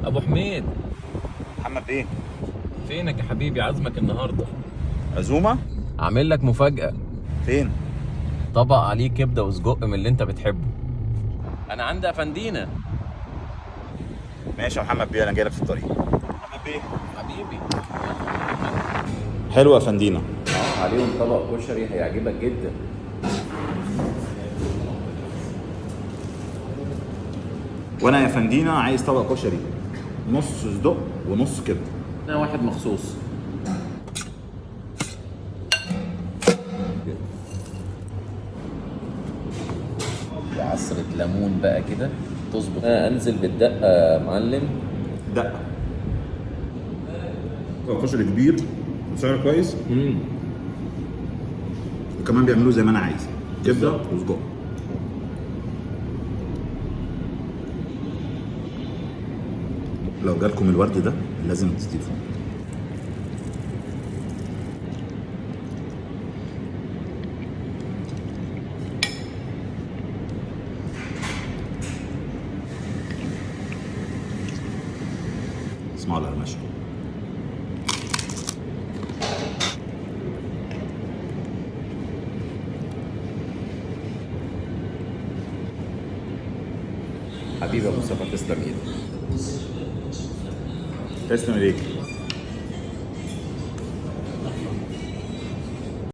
ابو حميد، محمد بيه. فينك يا حبيبي؟ عازمك النهارده. عزومه؟ عامل لك مفاجأة. فين؟ طبق عليه كبدة وسجق من اللي انت بتحبه. انا عندي افندينا. ماشي يا محمد بيه، انا جاي لك في الطريق. محمد بيه. حبيبي. حلو يا فندينا. عليهم طبق كشري هيعجبك جدا. وانا يا فندينا عايز طبق كشري، نص صدق ونص كبده. انا واحد مخصوص. بعصرة ليمون بقى كده تظبط. انزل بالدقة يا معلم. دقه. طبق كشري كبير وسعره كويس. وكمان بيعملوه زي ما انا عايز، كبده وسجق. لو جالكم الورد ده لازم تضيفوه. اسمعوا القرمشه. حبيبي يا مصطفى، تسلم ايدك. تسلم ايديك.